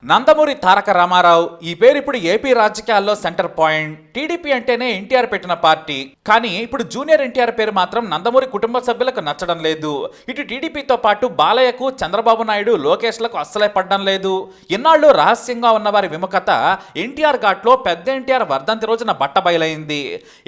నందమూరి తారక రామారావు ఈ పేరు ఇప్పుడు ఏపీ రాజకీయాల్లో సెంటర్ పాయింట్. టీడీపీ అంటేనే ఎన్టీఆర్ పెట్టిన పార్టీ. కానీ ఇప్పుడు జూనియర్ ఎన్టీఆర్ పేరు మాత్రం నందమూరి కుటుంబ సభ్యులకు నచ్చడం లేదు. ఇటు టీడీపీతో పాటు బాలయ్యకు, చంద్రబాబు నాయుడు, లోకేష్లకు అస్సలే పడడం లేదు. ఇన్నాళ్ళు రహస్యంగా ఉన్న వారి విముఖత ఎన్టీఆర్ ఘాట్లో పెద్ద ఎన్టీఆర్ వర్ధంతి రోజున బట్టబయలైంది.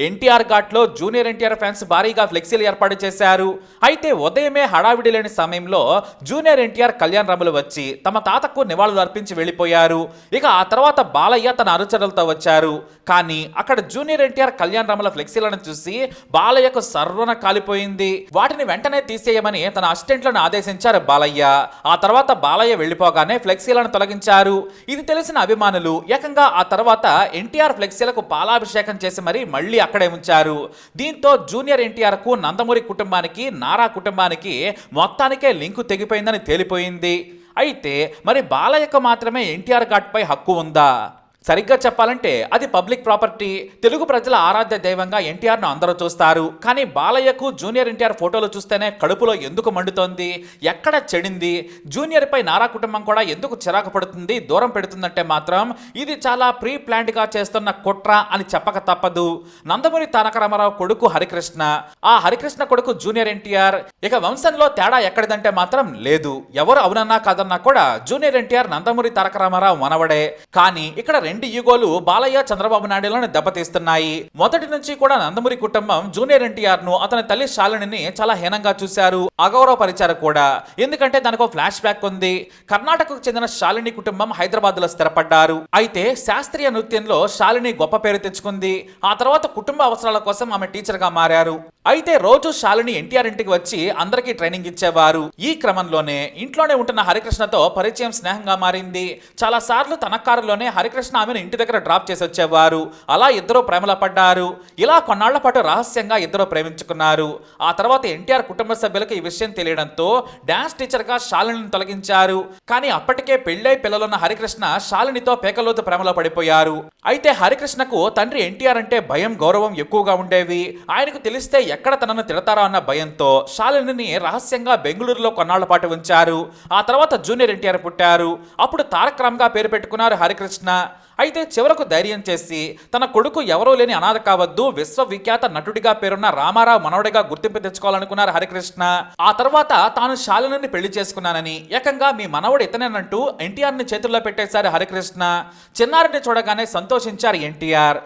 ఎన్టీఆర్ ఘాట్లో జూనియర్ ఎన్టీఆర్ ఫ్యాన్స్ భారీగా ఫ్లెక్సీలు ఏర్పాటు చేశారు. అయితే ఉదయమే హడావిడి లేని సమయంలో జూనియర్ ఎన్టీఆర్ కళ్యాణ్ రాములు వచ్చి తమ తాతకు నివాళులు అర్పించి వెళ్ళిపోయారు. ఇక ఆ తర్వాత బాలయ్య తన అనుచరులతో వచ్చారు. కానీ అక్కడ జూనియర్ ఎన్టీఆర్ కళ్యాణ్ రాముల ఫ్లెక్సీలను చూసి బాలయ్యకు సర్వన కాలిపోయింది. వాటిని వెంటనే తీసేయమని తన అసిస్టెంట్లను ఆదేశించారు బాలయ్య. ఆ తర్వాత బాలయ్య వెళ్ళిపోగానే ఫ్లెక్సీలను తొలగించారు. ఇది తెలిసిన అభిమానులు ఏకంగా ఆ తర్వాత ఎన్టీఆర్ ఫ్లెక్సీలకు పాలాభిషేకం చేసి మళ్ళీ అక్కడే ఉంచారు. దీంతో జూనియర్ ఎన్టీఆర్ కు, నందమూరి కుటుంబానికి, నారా కుటుంబానికి మొత్తానికే లింకు తెగిపోయిందని తేలిపోయింది. అయితే మరి బాలయ్యకు మాత్రమే ఎన్టీఆర్ ఘాట్పై హక్కు ఉందా? సరిగ్గా చెప్పాలంటే అది పబ్లిక్ ప్రాపర్టీ. తెలుగు ప్రజల ఆరాధ్య దైవంగా ఎన్టీఆర్ను అందరూ చూస్తారు. కానీ బాలయ్యకు, జూనియర్ ఎన్టీఆర్ ఫోటోలు చూస్తేనే కడుపులో ఎందుకు మండుతోంది? ఎక్కడ చెడింది? జూనియర్పై నారా కుటుంబం కూడా ఎందుకు చిరాకు పడుతుంది, దూరం పెడుతుందంటే మాత్రం ఇది చాలా ప్రీ ప్లాన్డ్గా చేస్తున్న కుట్ర అని చెప్పక తప్పదు. నందమూరి తారక రామారావు కొడుకు హరికృష్ణ, ఆ హరికృష్ణ కొడుకు జూనియర్ ఎన్టీఆర్. ఇక వంశంలో తేడా ఎక్కడిదంటే మాత్రం లేదు. ఎవరు అవునన్నా కాదన్నా కూడా జూనియర్ ఎన్టీఆర్ నందమూరి తారక రామారావు మనవడే. కానీ ఇక్కడ రెండు ఈగోలు బాలయ్య, చంద్రబాబు నాయుడులను దెబ్బతీస్తున్నాయి. మొదటి నుంచి కూడా నందమూరి కుటుంబం జూనియర్ ఎన్టీఆర్ ను, అతని తల్లి శాలినిని చాలా హీనంగా చూశారు, అగౌరవపరిచారు కూడా. ఎందుకంటే దానికి ఫ్లాష్ బ్యాక్ ఉంది. కర్ణాటకకు చెందిన శాలిని కుటుంబం హైదరాబాద్ లో స్థిరపడ్డారు. అయితే శాస్త్రీయ నృత్యంలో శాలిని గొప్ప పేరు తెచ్చుకుంది. ఆ తర్వాత కుటుంబ అవసరాల కోసం ఆమె టీచర్ గా మారారు. అయితే రోజు శాలిని ఎన్టీఆర్ ఇంటికి వచ్చి అందరికీ ట్రైనింగ్ ఇచ్చేవారు. ఈ క్రమంలోనే ఇంట్లోనే ఉంటున్న హరికృష్ణతో పరిచయం స్నేహంగా మారింది. చాలా సార్లు తన కారులోనే హరికృష్ణ ఆమెను ఇంటి దగ్గర డ్రాప్ చేసి వచ్చేవారు. అలా ఇద్దరు ప్రేమలో పడ్డారు. ఇలా కొన్నాళ్ల పాటు రహస్యంగా ఇద్దరు ప్రేమించుకున్నారు. ఆ తర్వాత ఎన్టీఆర్ కుటుంబ సభ్యులకు ఈ విషయం తెలియడంతో డాన్స్ టీచర్ గా శాలిని తొలగించారు. కానీ అప్పటికే పెళ్లై పిల్లలున్న హరికృష్ణ శాలినితో పేకలోతు ప్రేమలో పడిపోయారు. అయితే హరికృష్ణకు తండ్రి ఎన్టీఆర్ అంటే భయం, గౌరవం ఎక్కువగా ఉండేవి. ఆయనకు తెలిస్తే ఎక్కడ తనను తిడతారో అన్న భయంతో శాలినిని రహస్యంగా బెంగళూరులో కొన్నాళ్ల పాటు ఉంచారు. ఆ తర్వాత జూనియర్ ఎన్టీఆర్ పుట్టారు. అప్పుడు తారక రామ్ గా పేరు పెట్టుకున్నారు హరికృష్ణ. అయితే చివరకు ధైర్యం చేసి తన కొడుకు ఎవరూ లేని అనాథ కావద్దు, విశ్వవిఖ్యాత నటుడిగా పేరున్న రామారావు మనవడిగా గుర్తింపు తెచ్చుకోవాలనుకున్నారు హరికృష్ణ. ఆ తర్వాత తాను శాలిని పెళ్లి చేసుకున్నానని, ఏకంగా మీ మనవడు ఇతనేనంటూ ఎన్టీఆర్ ని చేతుల్లో పెట్టేశారు హరికృష్ణ. చిన్నారిని చూడగానే సంతోషించారు ఎన్టీఆర్.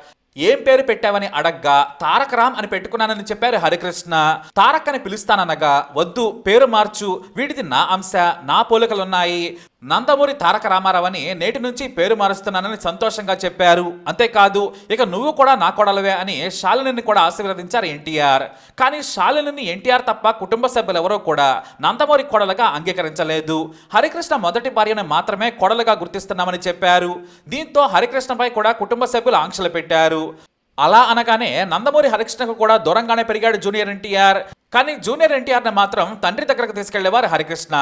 ఏం పేరు పెట్టావని అడగ్గా తారక రామ్ అని పెట్టుకున్నానని చెప్పారు హరికృష్ణ. తారక్ అని పిలుస్తాననగా వద్దు, పేరు మార్చు, వీటిది నా అంశ, నా పోలికలున్నాయి, నందమూరి తారక రామారావు అని నేటి నుంచి పేరు మారుస్తున్నానని సంతోషంగా చెప్పారు. అంతేకాదు ఇక నువ్వు కూడా నా కోడలవే అని శాలిని కూడా ఆశీర్వదించారు ఎన్టీఆర్. కానీ శాలిని ఎన్టీఆర్ తప్ప కుటుంబ సభ్యులు ఎవరూ కూడా నందమూరి కోడలుగా అంగీకరించలేదు. హరికృష్ణ మొదటి భార్యను మాత్రమే కోడలుగా గుర్తిస్తున్నామని చెప్పారు. దీంతో హరికృష్ణపై కూడా కుటుంబ సభ్యులు ఆంక్షలు పెట్టారు. అలా అనగానే నందమూరి హరికృష్ణకు కూడా దూరంగానే పెరిగాడు జూనియర్ ఎన్టీఆర్. కానీ జూనియర్ ఎన్టీఆర్ని మాత్రం తండ్రి దగ్గరకు తీసుకెళ్లేవారు హరికృష్ణ.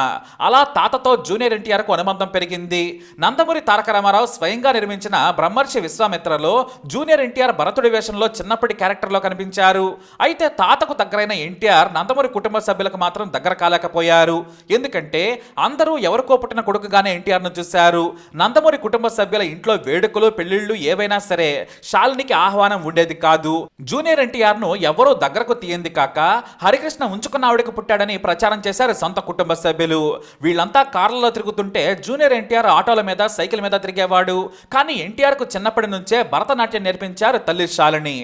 అలా తాతతో జూనియర్ ఎన్టీఆర్కు అనుబంధం పెరిగింది. నందమూరి తారక రామారావు స్వయంగా నిర్మించిన బ్రహ్మర్షి విశ్వామిత్రలో జూనియర్ ఎన్టీఆర్ భరతుడి వేషంలో చిన్నప్పటి క్యారెక్టర్లో కనిపించారు. అయితే తాతకు దగ్గరైన ఎన్టీఆర్ నందమూరి కుటుంబ సభ్యులకు మాత్రం దగ్గర కాలేకపోయారు. ఎందుకంటే అందరూ ఎవరికో పుట్టిన కొడుకుగానే ఎన్టీఆర్ను చూశారు. నందమూరి కుటుంబ సభ్యుల ఇంట్లో వేడుకలు, పెళ్లిళ్లు ఏవైనా సరే శాలినికి ఆహ్వానం ఉండేది కాదు. జూనియర్ ఎన్టీఆర్ను ఎవరూ దగ్గరకు తీయింది కాక హరికృష్ణ ఉంచుకున్న ఆవిడకు పుట్టాడని ప్రచారం చేశారు సొంత కుటుంబ సభ్యులు. వీళ్ళంతా కార్లలో తిరుగుతుంటే జూనియర్ ఎన్టీఆర్ ఆటోల మీద, సైకిల్ మీద తిరిగేవాడు. కానీ ఎన్టీఆర్ కు చిన్నప్పటి నుంచే భరతనాట్యం నేర్పించారు తల్లి శాలిని.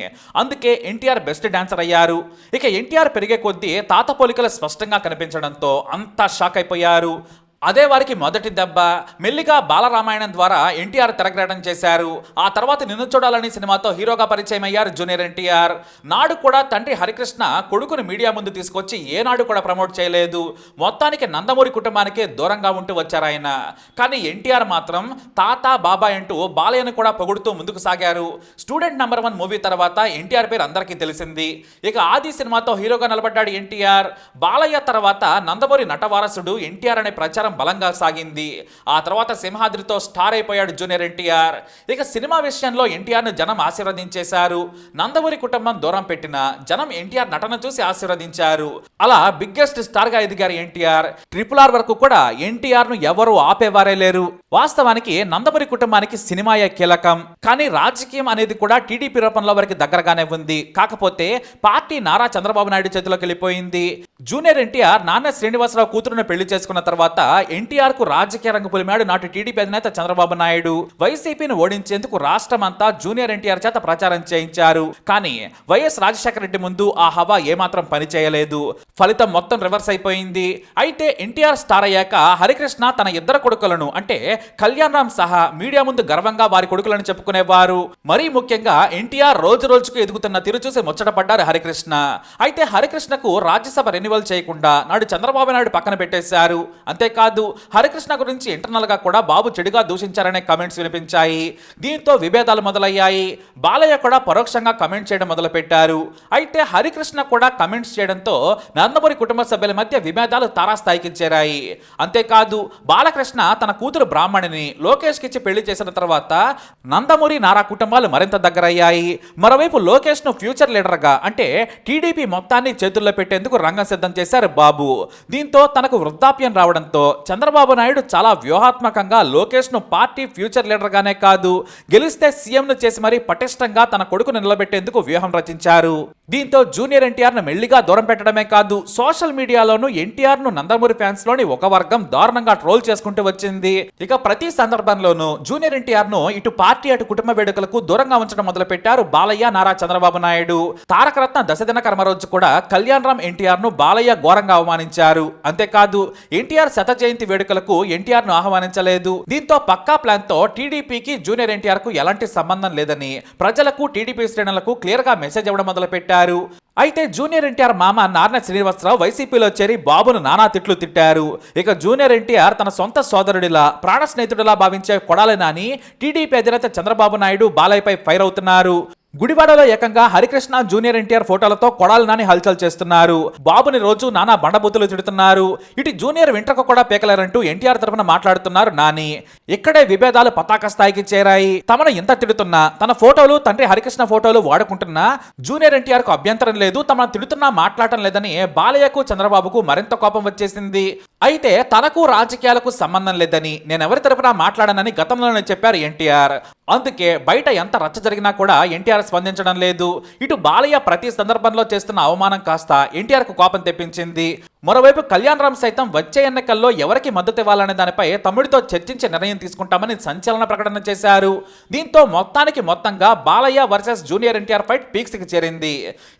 అందుకే ఎన్టీఆర్ బెస్ట్ డాన్సర్ అయ్యారు. ఇక ఎన్టీఆర్ పెరిగే కొద్దీ తాత పోలికలు స్పష్టంగా కనిపించడంతో అంతా షాక్ అయిపోయారు. అదే వారికి మొదటి దెబ్బ. మెల్లిగా బాలరామాయణం ద్వారా ఎన్టీఆర్ తెరగ్రహణం చేశారు. ఆ తర్వాత నిన్ను చూడాలని సినిమాతో హీరోగా పరిచయం అయ్యారు జూనియర్ ఎన్టీఆర్. నాడు కూడా తండ్రి హరికృష్ణ కొడుకును మీడియా ముందు తీసుకొచ్చి ఏనాడు కూడా ప్రమోట్ చేయలేదు. మొత్తానికి నందమూరి కుటుంబానికి దూరంగా ఉంటూ వచ్చారు ఆయన. కానీ ఎన్టీఆర్ మాత్రం తాత, బాబాయ్ అంటూ బాలయ్యను కూడా పొగుడుతూ ముందుకు సాగారు. స్టూడెంట్ నంబర్ 1 మూవీ తర్వాత ఎన్టీఆర్ పేరు అందరికీ తెలిసింది. ఇక ఆది సినిమాతో హీరోగా నిలబడ్డాడు ఎన్టీఆర్. బాలయ్య తర్వాత నందమూరి నటవారసుడు ఎన్టీఆర్ అనే ప్రచారం ప్రచారం బలంగా సాగింది. ఆ తర్వాత సింహాద్రితో స్టార్ అయిపోయాడు జూనియర్ ఎన్టీఆర్. ఇక సినిమా విషయంలో ఎన్టీఆర్ను జనం ఆశీర్వదించేశారు. నందమూరి కుటుంబం దూరం పెట్టిన జనం ఎన్టీఆర్ నటన చూసి ఆశీర్వదించారు. అలా బిగ్గెస్ట్ స్టార్ గా ఎదిగారు ఎన్టీఆర్. RRR వరకు కూడా ఎన్టీఆర్ ను ఎవరు ఆపేవారే లేరు. వాస్తవానికి నందమూరి కుటుంబానికి సినిమాయే కీలకం. కానీ రాజకీయం అనేది కూడా టీడీపీ రూపంలో వరకు దగ్గరగానే ఉంది. కాకపోతే పార్టీ నారా చంద్రబాబు నాయుడు చేతిలోకి వెళ్ళిపోయింది. జూనియర్ ఎన్టీఆర్ నాన్న శ్రీనివాసరావు కూతురును పెళ్లి చేసుకున్న తర్వాత ఎన్టీఆర్ కు రాజకీయ రంగు పులిమాడు నాటి టీడీపీ అధినేత చంద్రబాబు నాయుడు. వైసీపీని ఓడించేందుకు రాష్ట్రమంతా జూనియర్ ఎన్టీఆర్ చేత ప్రచారం చేయించారు. కానీ వైఎస్ రాజశేఖర రెడ్డి ముందు ఆ హవా ఏమాత్రం పనిచేయలేదు. ఫలితం మొత్తం రివర్స్ అయిపోయింది. అయితే ఎన్టీఆర్ స్టార్ అయ్యాక హరికృష్ణ తన ఇద్దరు కొడుకులను అంటే కళ్యాణ్ రామ్ సహా మీడియా ముందు గర్వంగా వారి కొడుకులను చెప్పుకునేవారు. మరీ ముఖ్యంగా ఎన్టీఆర్ రోజు రోజుకు ఎదుగుతున్న తీరు చూసి ముచ్చటపడ్డారు హరికృష్ణ. అయితే హరికృష్ణకు రాజ్యసభ రెన్యువల్ చేయకుండా నాడు చంద్రబాబు నాయుడు పక్కన పెట్టేశారు. అంతేకాదు హరికృష్ణ గురించి ఇంటర్నల్ గా కూడా బాబు చెడుగా దూషించారనే కమెంట్స్ వినిపించాయి. దీంతో విభేదాలు మొదలయ్యాయి. బాలయ్య కూడా పరోక్షంగా కమెంట్ చేయడం మొదలు పెట్టారు. అయితే హరికృష్ణ కూడా కమెంట్స్ చేయడంతో నందమూరి కుటుంబ సభ్యుల మధ్య విభేదాలు తారాస్థాయికి చేరాయి. అంతేకాదు బాలకృష్ణ తన కూతురు బ్రాహ్మణిని లోకేష్ కిచ్చి పెళ్లి చేసిన తర్వాత నందమూరి నారా కుటుంబాలు మరింత దగ్గరయ్యాయి. మరోవైపు లోకేష్ ను ఫ్యూచర్ లీడర్ గా అంటే టీడీపీ మొత్తాన్ని చేతుల్లో పెట్టేందుకు రంగం సిద్ధం చేశారు బాబు. దీంతో తనకు వృద్ధాప్యం రావడంతో చంద్రబాబు నాయుడు చాలా వ్యూహాత్మకంగా లోకేష్ ను పార్టీ ఫ్యూచర్ లీడర్ గానే కాదు గెలిస్తే సీఎం ను చేసి మరీ పటిష్టంగా తన కొడుకును నిలబెట్టేందుకు వ్యూహం రచించారు. దీంతో జూనియర్ ఎన్టీఆర్ ను మెల్లిగా దూరం పెట్టడమే కాదు సోషల్ మీడియాలోనూ ఎన్టీఆర్ ను నందమూరి ఫ్యాన్స్ లోని ఒక వర్గం దారుణంగా ట్రోల్ చేసుకుంటూ వచ్చింది. ఇక ప్రతి సందర్భంలోనూ జూనియర్ ఎన్టీఆర్ ను ఇటు పార్టీ అటు కుటుంబ వేడుకలకు దూరంగా ఉంచడం మొదలు పెట్టారు బాలయ్య నారా చంద్రబాబు నాయుడు. తారకరత్న దశదిన కర్మ రోజు కూడా కళ్యాణ్ రామ్ ఎన్టీఆర్ ను బాలయ్య ఘోరంగా అవమానించారు. అంతేకాదు ఎన్టీఆర్ శత జయంతి వేడుకలకు ఎన్టీఆర్ ను ఆహ్వానించలేదు. దీంతో పక్కా ప్లాన్ తో టీడీపీకి జూనియర్ ఎన్టీఆర్ కు ఎలాంటి సంబంధం లేదని ప్రజలకు టీడీపీ శ్రేణులకు క్లియర్ గా మెసేజ్ ఇవ్వడం మొదలు పెట్టారు. అయితే జూనియర్ ఎన్టీఆర్ మామ నాన్న శ్రీనివాసరావు వైసీపీలో చేరి బాబును నానా తిట్లు తిట్టారు. ఇక జూనియర్ ఎన్టీఆర్ తన సొంత సోదరుడిలా ప్రాణ స్నేహితుడిలా భావించే కొడాలి నాని టీడీపీ అధినేత చంద్రబాబు నాయుడు బాలయ్యపై ఫైర్ అవుతున్నారు. గుడివాడలో ఏకంగా హరికృష్ణ జూనియర్ ఎన్టీఆర్ ఫోటోలతో కొడాలి నాని హల్చల్ చేస్తున్నారు. బాబుని రోజు నానా బండబూతులు తిడుతున్నారు. ఇటు జూనియర్ వెంట్రకు కూడా పేకలేరంటూ ఎన్టీఆర్ తరఫున మాట్లాడుతున్నారు నాని. ఇక్కడే విభేదాలు పతాక స్థాయికి చేరాయి. తమను ఇంత తిడుతున్నా తన ఫోటోలు తండ్రి హరికృష్ణ ఫోటోలు వాడుకుంటున్నా జూనియర్ ఎన్టీఆర్ కు అభ్యంతరం లేదు, తమను తిడుతున్నా మాట్లాడటం లేదని బాలయ్యకు చంద్రబాబుకు మరింత కోపం వచ్చేసింది. అయితే తనకు రాజకీయాలకు సంబంధం లేదని నేనెవరి తరఫున మాట్లాడనని గతంలోనే చెప్పారు ఎన్టీఆర్. అందుకే బయట ఎంత రచ్చ జరిగినా కూడా ఎన్టీఆర్ స్పందించడం లేదు. ఇటు బాలయ్య ప్రతి సందర్భంలో చేస్తున్న అవమానం కాస్త ఎన్టీఆర్ కు కోపం తెప్పించింది. మరోవైపు కళ్యాణ్ రామ్ సైతం వచ్చే ఎన్నికల్లో ఎవరికి మద్దతు ఇవ్వాలనే దానిపై తమ్ముడితో చర్చించి నిర్ణయం తీసుకుంటామని సంచలన ప్రకటన చేశారు. దీంతో మొత్తంగా Balayya versus junior NTR fight peaks కి చేరింది.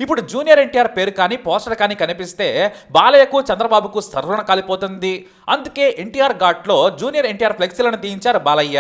ఇప్పుడు జూనియర్ ఎన్టీఆర్ పేరు కానీ పోస్టర్ కానీ కనిపిస్తే బాలయ్యకు చంద్రబాబుకు సర్వన కాలిపోతుంది. అందుకే ఎన్టీఆర్ ఘాట్ లో జూనియర్ ఎన్టీఆర్ ఫ్లెక్సీలను తీయించారు బాలయ్య.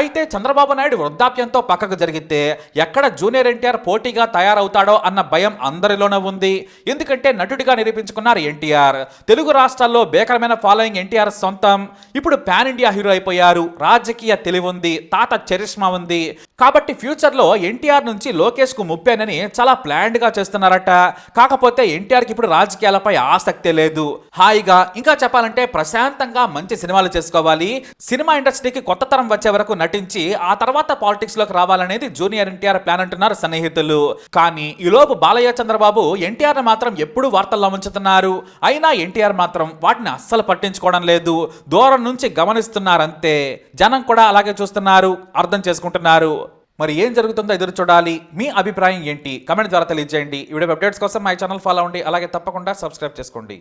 అయితే చంద్రబాబు నాయుడు వృద్ధాప్యంతో పక్కకు జరిగితే ఎక్కడ జూనియర్ ఎన్టీఆర్ పోటీగా తయారవుతాడో అన్న భయం అందరిలోనే ఉంది. ఎందుకంటే నటుడిగా నిరూపించుకున్నారు ఎన్టీఆర్. తెలుగు రాష్ట్రాల్లో భీకరమైన ఫాలోయింగ్ ఎన్టీఆర్ సొంతం. ఇప్పుడు పాన్ ఇండియా హీరో అయిపోయారు. రాజకీయ తెలివి ఉంది, తాత చరిష్మా ఉంది. కాబట్టి ఫ్యూచర్ లో ఎన్టీఆర్ నుంచి లోకేష్ కు ముప్పేనని చాలా ప్లాన్డ్ గా చేస్తున్నారట. కాకపోతే ఎన్టీఆర్ కి ఇప్పుడు రాజకీయాలపై ఆసక్తి లేదు. హాయిగా ఇంకా చెప్పాలంటే ప్రశాంతంగా మంచి సినిమాలు చేసుకోవాలి. సినిమా ఇండస్ట్రీకి కొత్త తరం వచ్చే వరకు నటించి ఆ తర్వాత పాలిటిక్స్ లోకి రావాలనేది జూనియర్ ఎన్టీఆర్ ప్లాన్ అంటున్నారు సన్నిహితులు. కానీ ఈలోపు బాలయ్య చంద్రబాబు ఎన్టీఆర్ మాత్రం ఎప్పుడు వార్తల్లో ఉంచుతున్నారు. అయినా ఎన్టీఆర్ మాత్రం వాటిని అస్సలు పట్టించుకోవడం లేదు. దూరం నుంచి గమనిస్తున్నారంతే. జనం కూడా అలాగే చూస్తున్నారు, అర్థం చేసుకుంటున్నారు. మరి ఏం జరుగుతుందో ఎదురు చూడాలి. మీ అభిప్రాయం ఏంటి? కమెంట్ ద్వారా తెలియజేయండి. ఈ వీడియో అప్డేట్స్ కోసం మై ఛానల్ ఫాలో అవ్వండి. అలాగే తప్పకుండా సబ్స్క్రైబ్ చేసుకోండి.